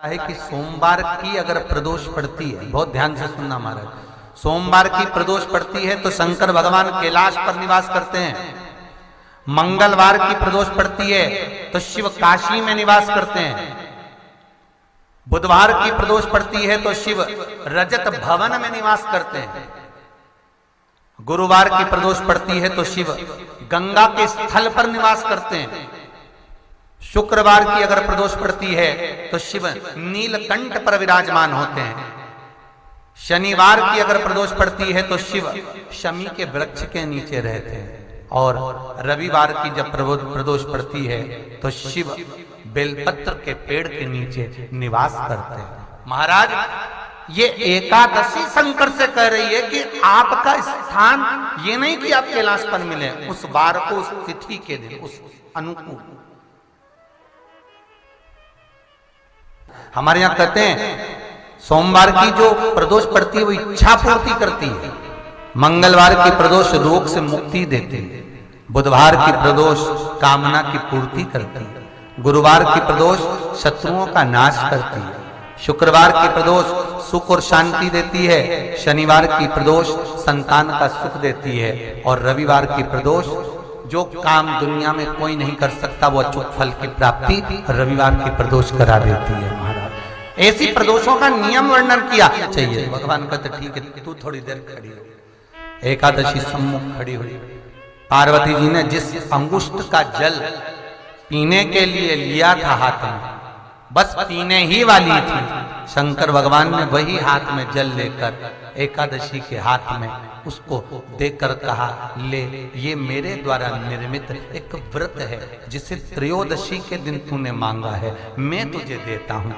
है कि सोमवार की अगर प्रदोष पड़ती है, बहुत ध्यान से सुनना महाराज, सोमवार की प्रदोष पड़ती है तो शंकर भगवान कैलाश पर निवास करते हैं। मंगलवार की प्रदोष पड़ती है तो शिव काशी में निवास करते हैं। बुधवार की प्रदोष पड़ती है तो शिव रजत भवन में निवास करते हैं। गुरुवार की प्रदोष पड़ती है तो शिव गंगा के स्थल पर निवास करते हैं। शुक्रवार की अगर प्रदोष पड़ती है तो शिव नीलकंठ पर विराजमान होते हैं। शनिवार की अगर प्रदोष पड़ती है तो शिव शमी के वृक्ष के नीचे रहते हैं। और रविवार की जब प्रदोष पड़ती है तो शिव बेलपत्र के पेड़ के नीचे निवास करते हैं। महाराज ये एकादशी शंकर से कह रही है कि आपका स्थान ये नहीं कि आप कैलाश पर मिले, उस वार को, उस तिथि के दिन, उस अनुकूल। हमारे यहां कहते हैं सोमवार की जो प्रदोष पड़ती है वो इच्छा पूर्ति करती है। मंगलवार की प्रदोष रोग से मुक्ति देती है। बुधवार की प्रदोष कामना की पूर्ति करती है। गुरुवार की प्रदोष शत्रुओं का नाश करती है। शुक्रवार की प्रदोष सुख और शांति देती है। शनिवार की प्रदोष संतान का सुख देती है। और रविवार की प्रदोष जो काम दुनिया में कोई नहीं कर सकता वो अचूक फल की प्राप्ति रविवार की प्रदोष करा देती है। महाराज ऐसी प्रदोषों का नियम वर्णन किया चाहिए। भगवान कहते ठीक है तू थोड़ी देर खड़ी हो। एकादशी सम्मुख खड़ी हुई। पार्वती जी ने जिस अंगुष्ठ का जल पीने के लिए लिया था हाथ में, बस पीने ही वाली थी, शंकर भगवान ने वही हाथ में जल लेकर एकादशी के हाथ में उसको देकर कहा ले, ये मेरे द्वारा निर्मित एक व्रत है जिसे त्रयोदशी के दिन तूने मांगा है, मैं तुझे देता हूं।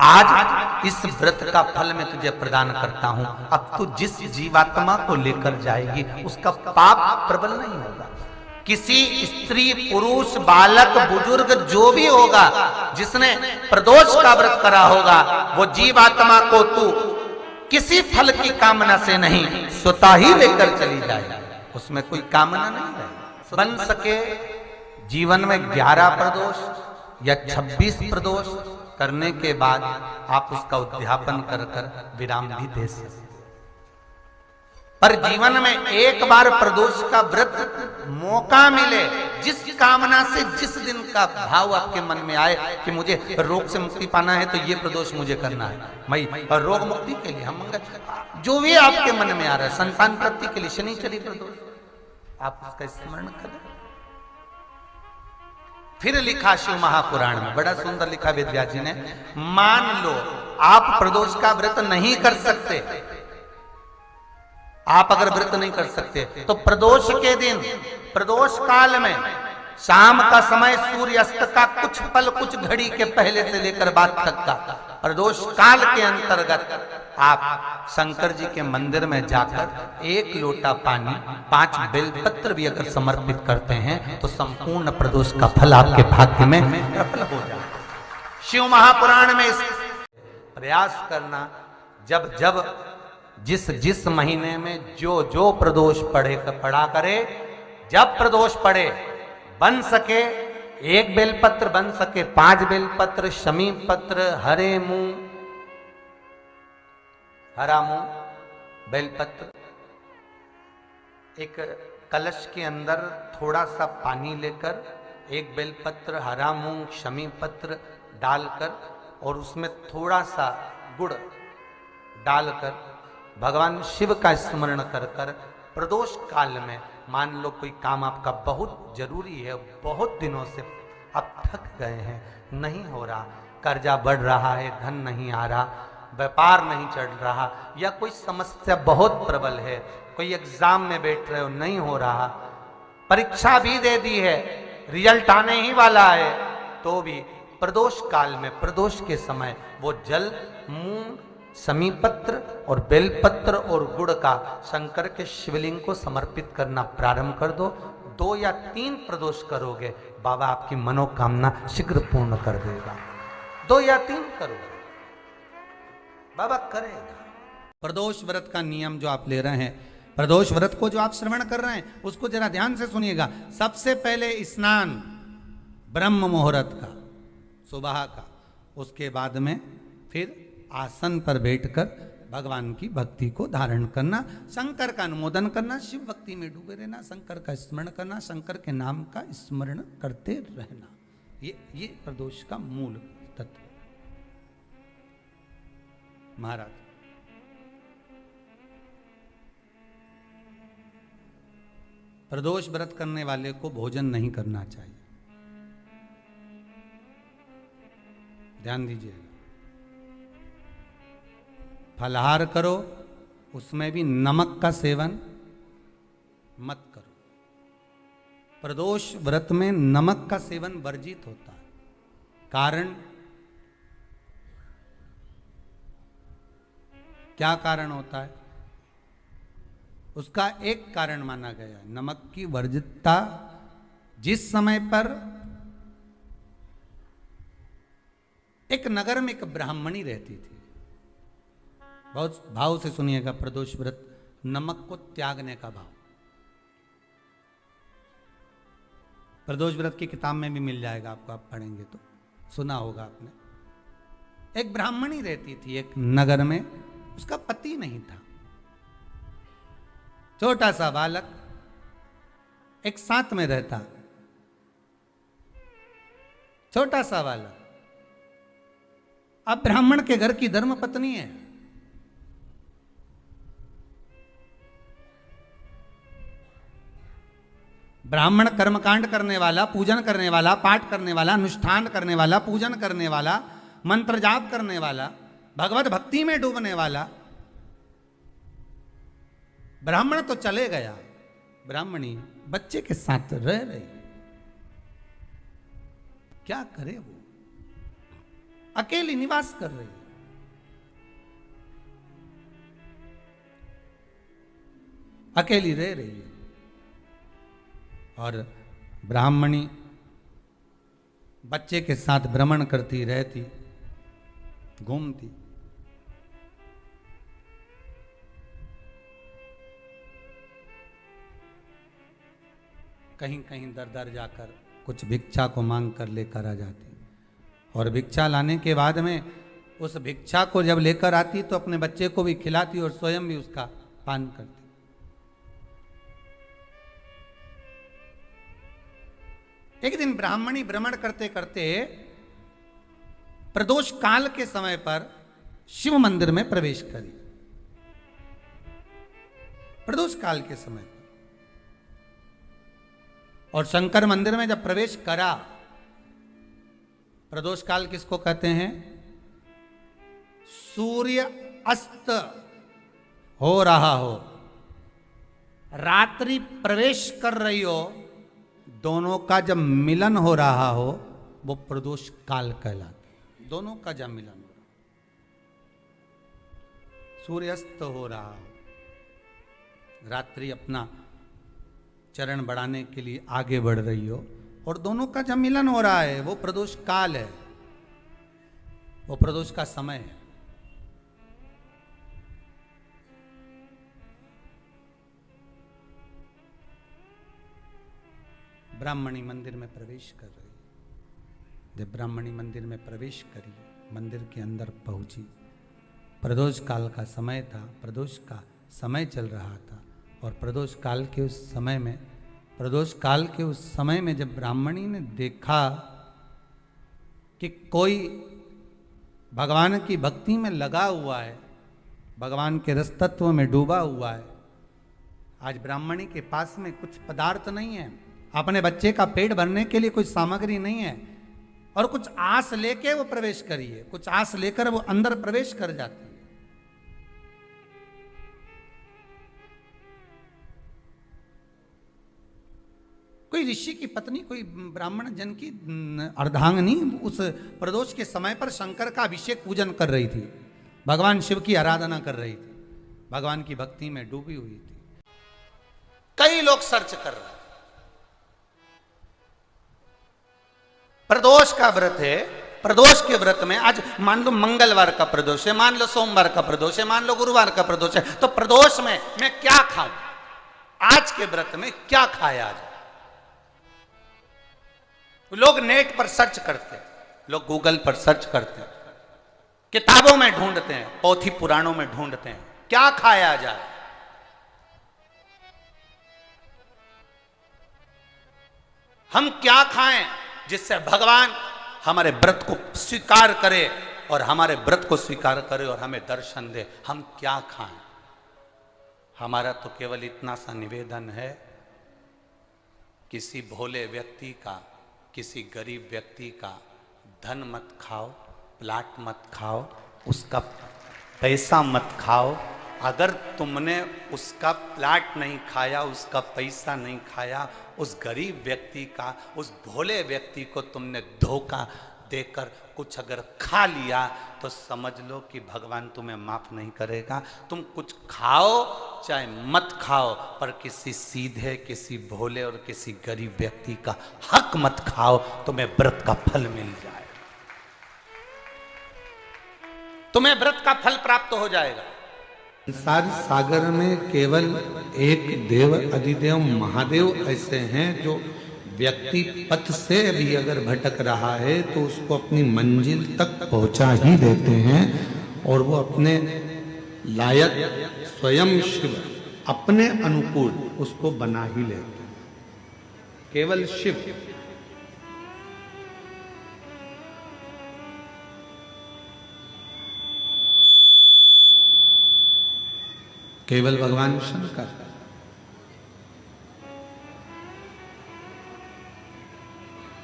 आज इस व्रत का फल मैं तुझे प्रदान करता हूं। अब तू जिस जीवात्मा को लेकर जाएगी उसका पाप प्रबल नहीं होगा। किसी स्त्री, पुरुष, बालक, बुजुर्ग जो भी होगा जिसने प्रदोष का व्रत करा होगा वो जीवात्मा को तू किसी फल की कामना से नहीं स्वतः ही लेकर चली जाएगी। उसमें कोई कामना नहीं है। बन सके जीवन में 11 प्रदोष या 26 प्रदोष करने के बाद आप उसका उद्यापन कर विराम भी दे सकते। पर जीवन में एक बार प्रदोष का व्रत मौका मिले, जिस कामना से जिस दिन का भाव आपके मन में आए कि मुझे रोग से मुक्ति पाना है तो ये प्रदोष मुझे करना है, मैं रोग मुक्ति के लिए, हम मंगल जो भी आपके मन में आ रहा है, संतान प्राप्ति के लिए शनिचरी प्रदोष, आप उसका स्मरण करें। फिर लिखा शिव महापुराण में, बड़ा सुंदर लिखा वेदव्यास जी ने, मान लो आप प्रदोष का व्रत नहीं कर सकते, आप अगर व्रत नहीं कर सकते तो प्रदोष के दिन, प्रदोष काल में शाम का समय सूर्यास्त का कुछ पल, कुछ घड़ी के पहले से लेकर बाद तक का प्रदोष काल के अंतर्गत आप शंकर जी के मंदिर में जाकर 1 लोटा पानी, 5 बेलपत्र भी अगर समर्पित करते हैं तो संपूर्ण प्रदोष का फल आपके भाग्य में प्रबल हो जाए। शिव महापुराण में इस प्रयास करना, जब जब जिस महीने में जो प्रदोष पड़ा करे, जब प्रदोष पड़े, बन सके 1 बेलपत्र, बन सके 5 बेलपत्र, शमी पत्र, हरा मूंग, बेलपत्र, एक कलश के अंदर थोड़ा सा पानी लेकर 1 बेलपत्र, हरा मूंग, शमी पत्र डालकर और उसमें थोड़ा सा गुड़ डालकर भगवान शिव का स्मरण कर प्रदोष काल में, मान लो कोई काम आपका बहुत जरूरी है, बहुत दिनों से आप थक गए हैं, नहीं हो रहा, कर्जा बढ़ रहा है, धन नहीं आ रहा, व्यापार नहीं चढ़ रहा, या कोई समस्या बहुत प्रबल है, कोई एग्जाम में बैठ रहे हो नहीं हो रहा, परीक्षा भी दे दी है, रिजल्ट आने ही वाला है, तो भी प्रदोष काल में, प्रदोष के समय वो जल, मूंग, समीपत्र और बेलपत्र और गुड़ का शंकर के शिवलिंग को समर्पित करना प्रारंभ कर दो। 2 या 3 प्रदोष करोगे, बाबा आपकी मनोकामना शीघ्र पूर्ण कर देगा। 2 या 3 करोगे, बाबा करेगा। प्रदोष व्रत का नियम जो आप ले रहे हैं, प्रदोष व्रत को जो आप श्रवण कर रहे हैं उसको जरा ध्यान से सुनिएगा। सबसे पहले स्नान ब्रह्म मुहूर्त का, सुबह का, उसके बाद में फिर आसन पर बैठकर भगवान की भक्ति को धारण करना, शंकर का अनुमोदन करना, शिव भक्ति में डूबे रहना, शंकर का स्मरण करना, शंकर के नाम का स्मरण करते रहना। ये प्रदोष का मूल तत्व। महाराज प्रदोष व्रत करने वाले को भोजन नहीं करना चाहिए। ध्यान दीजिए, फलाहार करो, उसमें भी नमक का सेवन मत करो। प्रदोष व्रत में नमक का सेवन वर्जित होता है। कारण क्या कारण होता है? उसका एक कारण माना गया, नमक की वर्जितता। जिस समय पर एक नगर में एक ब्राह्मणी रहती थी, बहुत भाव से सुनिएगा, प्रदोष व्रत, नमक को त्यागने का भाव। प्रदोष व्रत की किताब में भी मिल जाएगा आपको, आप पढ़ेंगे तो सुना होगा आपने। एक ब्राह्मणी रहती थी एक नगर में, उसका पति नहीं था। छोटा सा बालक एक साथ में रहता, छोटा सा बालक। अब ब्राह्मण के घर की धर्म पत्नी है, ब्राह्मण कर्मकांड करने वाला, पूजन करने वाला, पाठ करने वाला, अनुष्ठान करने वाला, पूजन करने वाला, मंत्र जाप करने वाला, भगवत भक्ति में डूबने वाला। ब्राह्मण तो चले गया, ब्राह्मणी बच्चे के साथ रह रही। क्या करे वो? अकेली निवास कर रही, अकेली रह रही है। और ब्राह्मणी बच्चे के साथ भ्रमण करती रहती, घूमती। कहीं कहीं दर दर जाकर कुछ भिक्षा को मांग कर लेकर आ जाती, और भिक्षा लाने के बाद में उस भिक्षा को जब लेकर आती तो अपने बच्चे को भी खिलाती और स्वयं भी उसका पान करती। एक दिन ब्राह्मणी भ्रमण करते करते प्रदोष काल के समय पर शिव मंदिर में प्रवेश करी। प्रदोष काल के समय पर, और शंकर मंदिर में जब प्रवेश करा, प्रदोष काल किसको कहते हैं? सूर्य अस्त हो रहा हो, रात्रि प्रवेश कर रही हो, दोनों का जब मिलन हो रहा हो वो प्रदोष काल कहलाता। दोनों का जब मिलन हो रहा, सूर्यास्त हो रहा हो, रात्रि अपना चरण बढ़ाने के लिए आगे बढ़ रही हो, और दोनों का जब मिलन हो रहा है, वो प्रदोष काल है, वो प्रदोष का समय है। ब्राह्मणी मंदिर में प्रवेश कर रही। जब ब्राह्मणी मंदिर में प्रवेश करी, मंदिर के अंदर पहुंची, प्रदोष काल का समय था, प्रदोष का समय चल रहा था। और प्रदोष काल के उस समय में, प्रदोष काल के उस समय में जब ब्राह्मणी ने देखा कि कोई भगवान की भक्ति में लगा हुआ है, भगवान के रस तत्व में डूबा हुआ है, आज ब्राह्मणी के पास में कुछ पदार्थ नहीं है, अपने बच्चे का पेट भरने के लिए कोई सामग्री नहीं है, और कुछ आस लेके वो प्रवेश करी है, कुछ आस लेकर वो अंदर प्रवेश कर जाती है। कोई ऋषि की पत्नी, कोई ब्राह्मण जन की अर्धांगिनी उस प्रदोष के समय पर शंकर का अभिषेक पूजन कर रही थी, भगवान शिव की आराधना कर रही थी, भगवान की भक्ति में डूबी हुई थी। कई लोग सर्च कर रहे हैं। प्रदोष का व्रत है, प्रदोष के व्रत में आज मान लो मंगलवार का प्रदोष है, मान लो सोमवार का प्रदोष है, मान लो गुरुवार का प्रदोष है, तो प्रदोष में मैं क्या खाऊं? आज के व्रत में क्या खाया आज? लोग नेट पर सर्च करते, लोग गूगल पर सर्च करते, किताबों में ढूंढते हैं, पोथी पुराणों में ढूंढते हैं, क्या खाया जाए। हम क्या खाएं जिससे भगवान हमारे व्रत को स्वीकार करे और हमारे व्रत को स्वीकार करे और हमें दर्शन दे। हम क्या खाएं? हमारा तो केवल इतना सा निवेदन है, किसी भोले व्यक्ति का, किसी गरीब व्यक्ति का धन मत खाओ, प्लाट मत खाओ, उसका पैसा मत खाओ। अगर तुमने उसका प्लाट नहीं खाया, उसका पैसा नहीं खाया, उस गरीब व्यक्ति का, उस भोले व्यक्ति को तुमने धोखा देकर कुछ अगर खा लिया तो समझ लो कि भगवान तुम्हें माफ नहीं करेगा। तुम कुछ खाओ चाहे मत खाओ, पर किसी सीधे, किसी भोले और किसी गरीब व्यक्ति का हक मत खाओ, तुम्हें व्रत का फल मिल जाए, तुम्हें व्रत का फल प्राप्त हो जाएगा। संसार सागर में केवल एक देव अधिदेव महादेव ऐसे हैं जो व्यक्ति पथ से भी अगर भटक रहा है तो उसको अपनी मंजिल तक पहुंचा ही देते हैं, और वो अपने लायक स्वयं शिव अपने अनुकूल उसको बना ही लेते हैं। केवल शिव। केवल भगवान शंकर।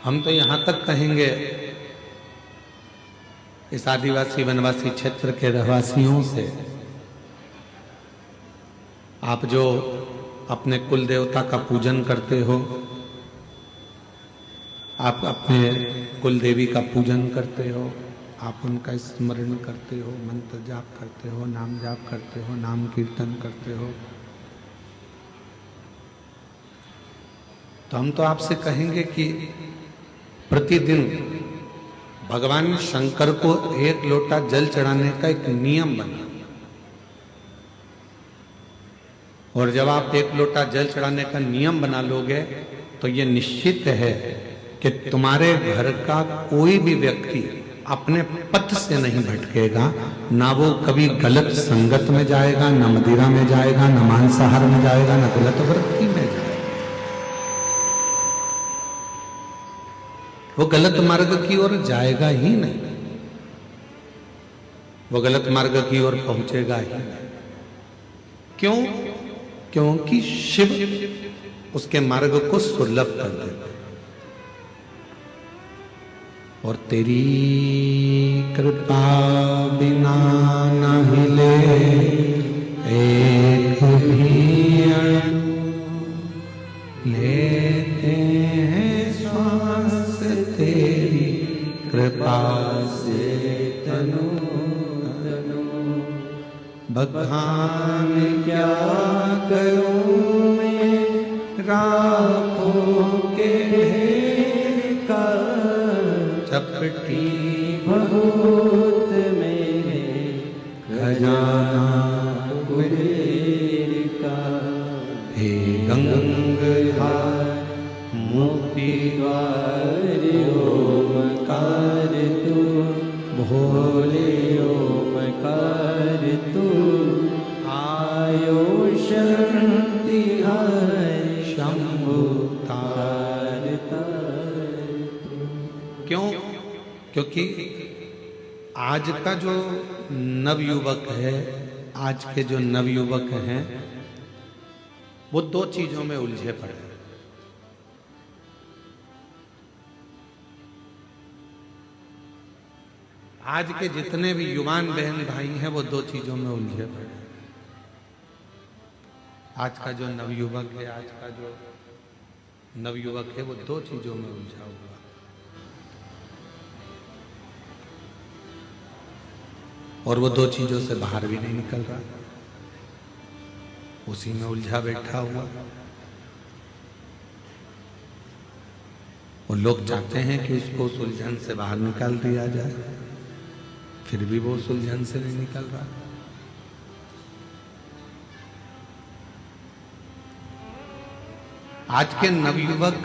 हम तो यहां तक कहेंगे, इस आदिवासी वनवासी क्षेत्र के रहवासियों से, आप जो अपने कुल देवता का पूजन करते हो, आप अपने कुल देवी का पूजन करते हो, आप उनका स्मरण करते हो, मंत्र जाप करते हो, नाम जाप करते हो, नाम कीर्तन करते हो, तो हम तो आपसे कहेंगे कि प्रतिदिन भगवान शंकर को एक लोटा जल चढ़ाने का एक नियम बना, और जब आप एक लोटा जल चढ़ाने का नियम बना लोगे तो ये निश्चित है कि तुम्हारे घर का कोई भी व्यक्ति अपने पथ से नहीं भटकेगा, ना वो कभी गलत संगत में जाएगा, ना मदिरा में जाएगा, ना मांसाहार में जाएगा, ना गलत वृत्ति में जाएगा। वो गलत मार्ग की ओर जाएगा ही नहीं, वो गलत मार्ग की ओर पहुंचेगा ही नहीं। क्यों? क्योंकि शिव उसके मार्ग को सुलभ कर देते। और तेरी कृपा बिना न हिले एक भी अणु, लेते हैं श्वास तेरी कृपा से तनु तनु। बखान क्या करूं मैं राखों के ढेर का, चपटी बहुत मेरे खजाना कुबेर का। हे गंगाधार मुक्ति द्वार ओमकार तू, भोले ओमकार तू, आयो शरण तिहार शंभु तार तार। क्यों? क्योंकि आज का जो नवयुवक है, आज के जो नवयुवक हैं, वो दो चीजों में उलझे पड़े हैं। आज के जितने भी युवान बहन भाई हैं वो दो चीजों में उलझे पड़े हैं। आज का जो नवयुवक है, आज का जो नवयुवक है वो दो चीजों में उलझा हुआ है। और वो दो चीजों से बाहर भी नहीं निकल रहा, उसी में उलझा बैठा हुआ। वो लोग चाहते हैं कि उसको उस उलझन से बाहर निकाल दिया जाए, फिर भी वो उस उलझन से नहीं निकल रहा। आज के नवयुवक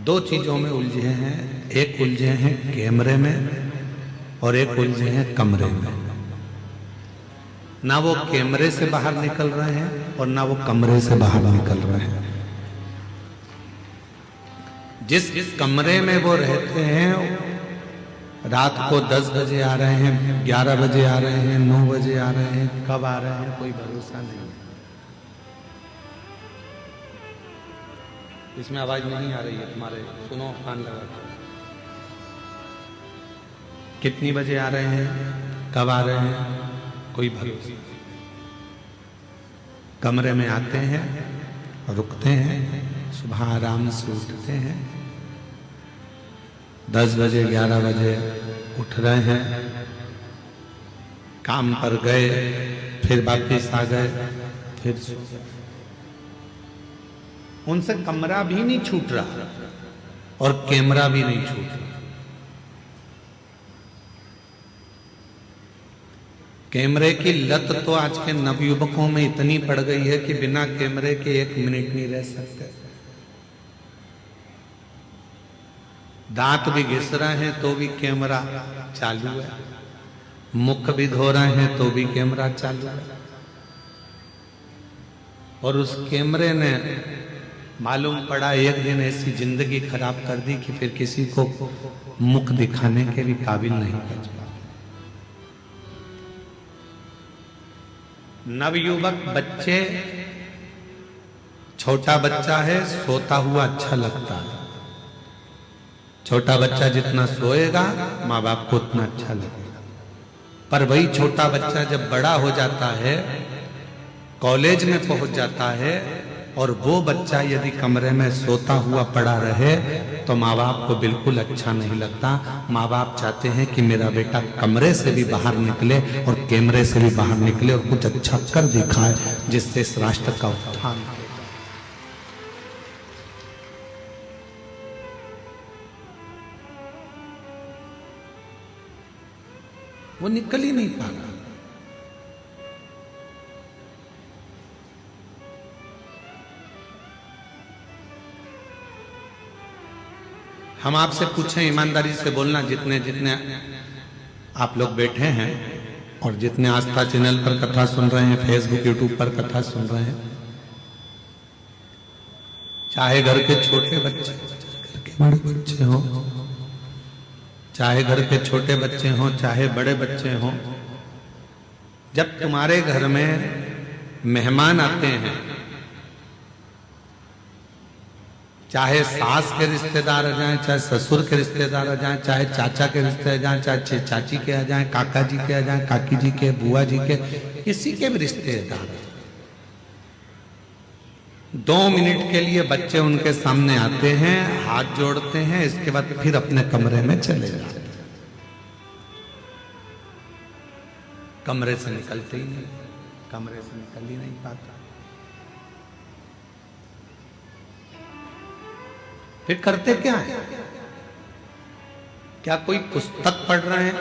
दो चीजों में उलझे हैं। एक उलझे हैं कैमरे में, और एक उलझे हैं कमरे में। ना वो कैमरे से बाहर निकल रहे हैं और ना वो कमरे से बाहर निकल रहे हैं। जिस कमरे में वो रहते हैं रात को 10 बजे आ रहे हैं, 11 बजे आ रहे हैं, 9 बजे आ रहे हैं, कब आ रहे हैं कोई भरोसा नहीं है। इसमें आवाज नहीं आ रही है तुम्हारे, सुनो कान लगा के। कितनी बजे आ रहे हैं, कब आ रहे हैं, कोई भरोसा। कमरे में आते हैं, रुकते हैं, सुबह आराम से उठते हैं, 10 बजे 11 बजे उठ रहे हैं, काम पर गए, फिर वापिस आ गए, फिर सो गए। उनसे कमरा भी नहीं छूट रहा और कैमरा भी नहीं छूट रहा। कैमरे की लत तो आज के नवयुवकों में इतनी पड़ गई है कि बिना कैमरे के 1 मिनट नहीं रह सकते। दांत भी घिस रहे हैं तो भी कैमरा चालू है, मुख भी धो रहे हैं तो भी कैमरा चालू है। और उस कैमरे ने मालूम पड़ा एक दिन ऐसी जिंदगी खराब कर दी कि फिर किसी को मुख दिखाने के भी काबिल नहीं बच पा। नवयुवक बच्चे, छोटा बच्चा है, सोता हुआ अच्छा लगता है। छोटा बच्चा जितना सोएगा माँ बाप को उतना अच्छा लगेगा। पर वही छोटा बच्चा जब बड़ा हो जाता है, कॉलेज में पहुंच जाता है, और वो बच्चा यदि कमरे में सोता हुआ पड़ा रहे तो माँ बाप को बिल्कुल अच्छा नहीं लगता। माँ बाप चाहते हैं कि मेरा बेटा कमरे से भी बाहर निकले और कैमरे से भी बाहर निकले और कुछ अच्छा कर दिखाए जिससे इस राष्ट्र का उत्थान हो। वो निकल ही नहीं पा रहा। हम आपसे पूछें, ईमानदारी से बोलना, जितने जितने आप लोग बैठे हैं और जितने आस्था चैनल पर कथा सुन रहे हैं, फेसबुक यूट्यूब पर कथा सुन रहे हैं, चाहे घर के छोटे बच्चे, घर के बड़े बच्चे हो, चाहे घर के छोटे बच्चे हों, चाहे बड़े बच्चे हों, जब तुम्हारे घर में मेहमान आते हैं, चाहे सास के रिश्तेदार आ जाएं, चाहे ससुर के रिश्तेदार आ जाएं, चाहे चाचा के रिश्तेदार आ जाएं, चाहे चाची के आ जाएं, काका जी के आ जाएं, काकी जी के, बुआ जी के, किसी के भी रिश्तेदार, 2 मिनट के लिए बच्चे उनके सामने आते हैं, हाथ जोड़ते हैं, इसके बाद फिर अपने कमरे में चले जाते हैं। कमरे से निकलते ही नहीं, कमरे से निकल ही नहीं पाता। फिर करते क्या है? क्या कोई पुस्तक पढ़ रहे हैं?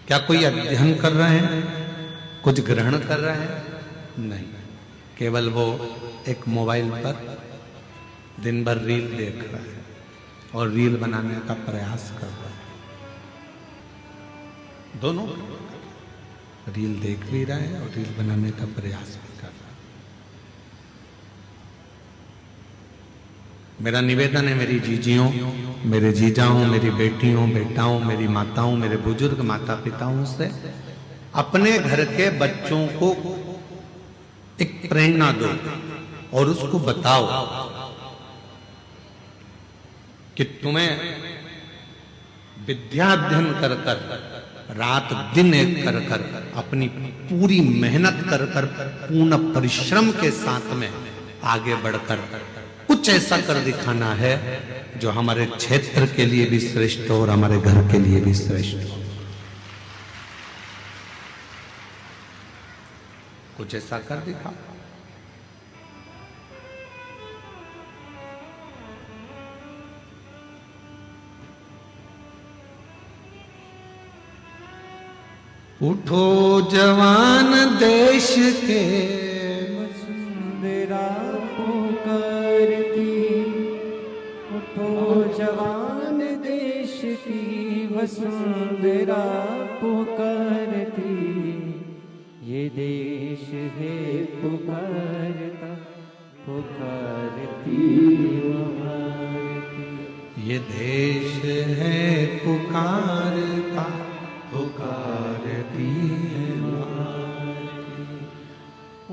क्या कोई अध्ययन कर रहे हैं? कुछ ग्रहण कर रहे हैं? नहीं, केवल वो एक मोबाइल पर दिन भर रील देख रहा है और रील बनाने का प्रयास कर रहा है। दोनों रील देख भी रहा है और रील बनाने का प्रयास भी कर रहा है। मेरा निवेदन है मेरी जीजियों, मेरे जीजाओं, मेरी बेटियों, बेटाओं, मेरी माताओं, मेरे बुजुर्ग माता पिताओं से, अपने घर के बच्चों को एक प्रेरणा दो और उसको बताओ कि तुम्हें विद्या अध्ययन कर कर, रात दिन एक कर कर, अपनी पूरी मेहनत कर कर, पूर्ण परिश्रम के साथ में आगे बढ़कर कुछ ऐसा कर दिखाना है जो हमारे क्षेत्र के लिए भी श्रेष्ठ हो और हमारे घर के लिए भी श्रेष्ठ हो। कुछ ऐसा कर दिखा। उठो जवान देश के वसुंधरा पुकारती, उठो जवान देश की वसुंधरा पुकारती, ये देश है पुकारता, पुकारती भारती। ये देश है पुकारता, पुकारती है भारती।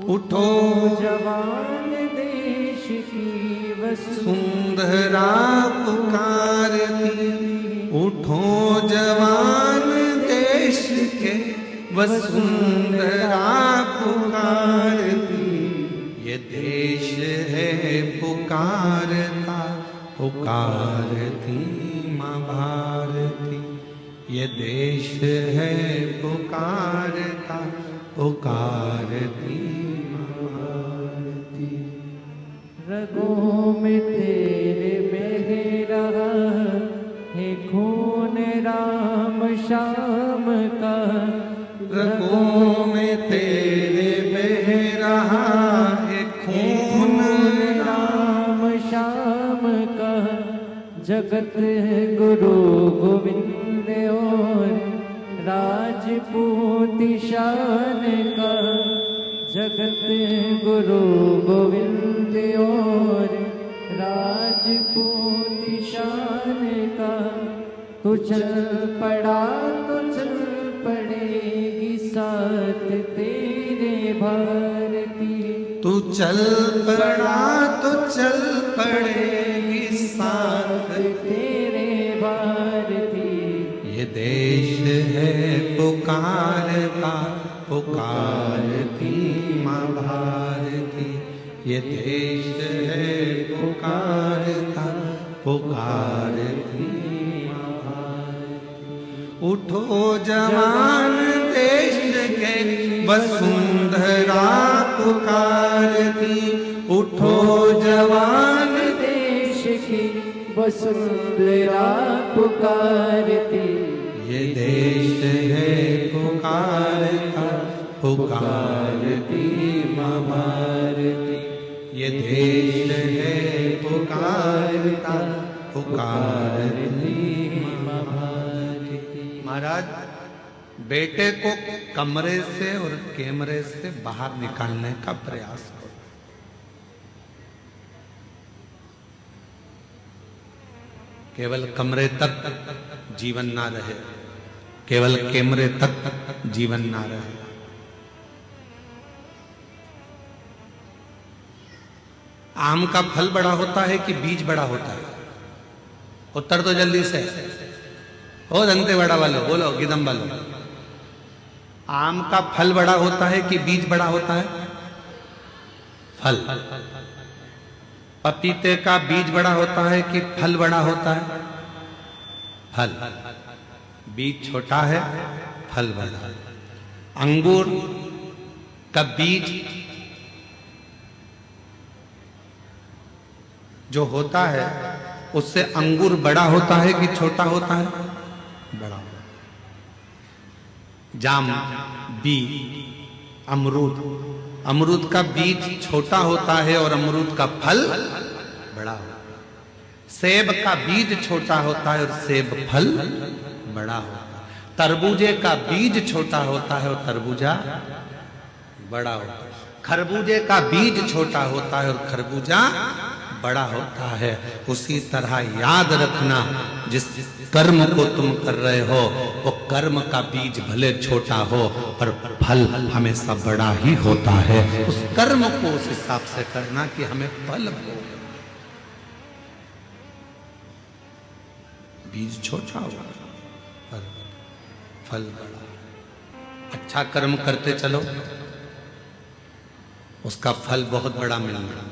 उठो जवान देश की वसुंधरा पुकारती, उठो जवान देश के वसुंधरा पुकारती। ये देश है पुकारता, पुकारती माँ भारती। ये देश है पुकारता, पुकारती माँ भारती। रगों में तेरे बह रहा है खून राम शाम का, रगों में तेरे बह रहा है खून राम शाम का। जगत गुरु गोविंद और राजपूत शान का, जगत गुरु गोविंद और राजपूत शान का। तू चल पड़ा तो चल पड़ेगी साथ तेरे भारती, तू चल पड़ा तो चल पड़ेगी साथ तेरे भारती। ये देश है पुकारता, पुकारती माँ भारती। ये देश है पुकारता, पुकारती माँ भारती। उठो जवान देश के वसुंधरा पुकारती, उठो जवान देश की वसुंधरा पुकारती। ये देश है पुकारता, पुकारती माँ भारती। ये देश है पुकारता, पुकारती माँ भारती। महाराज, बेटे को कमरे से और कैमरे से बाहर निकालने का प्रयास करो। केवल कमरे तक जीवन ना रहे, केवल कैमरे तक जीवन ना रहे। आम का फल बड़ा होता है कि बीज बड़ा होता है? उत्तर तो जल्दी से। ओ दंते बड़ा वालो, बोलो गिदम वालो। आम का फल बड़ा होता है कि बीज बड़ा होता है? फल। पपीते का बीज बड़ा होता है कि फल बड़ा होता है? फल। बीज छोटा है, फल बड़ा है। अंगूर का बीज जो होता है उससे अंगूर बड़ा होता है कि छोटा होता है? बड़ा। जाम, बी, अमरूद। अमरूद का बीज छोटा होता है और अमरूद का फल बड़ा होता है। सेब का बीज छोटा होता है और सेब फल बड़ा होता है। तरबूजे का बीज छोटा होता है और तरबूजा बड़ा होता है। खरबूजे का बीज छोटा होता है और खरबूजा बड़ा होता है। उसी तरह याद रखना, जिस कर्म को तुम कर रहे हो वो कर्म का बीज भले छोटा हो पर फल हमेशा बड़ा ही होता है। उस कर्म को उस हिसाब से करना कि हमें फल हो। बीज छोटा होगा पर फल बड़ा। अच्छा कर्म करते चलो, उसका फल बहुत बड़ा मिलेगा।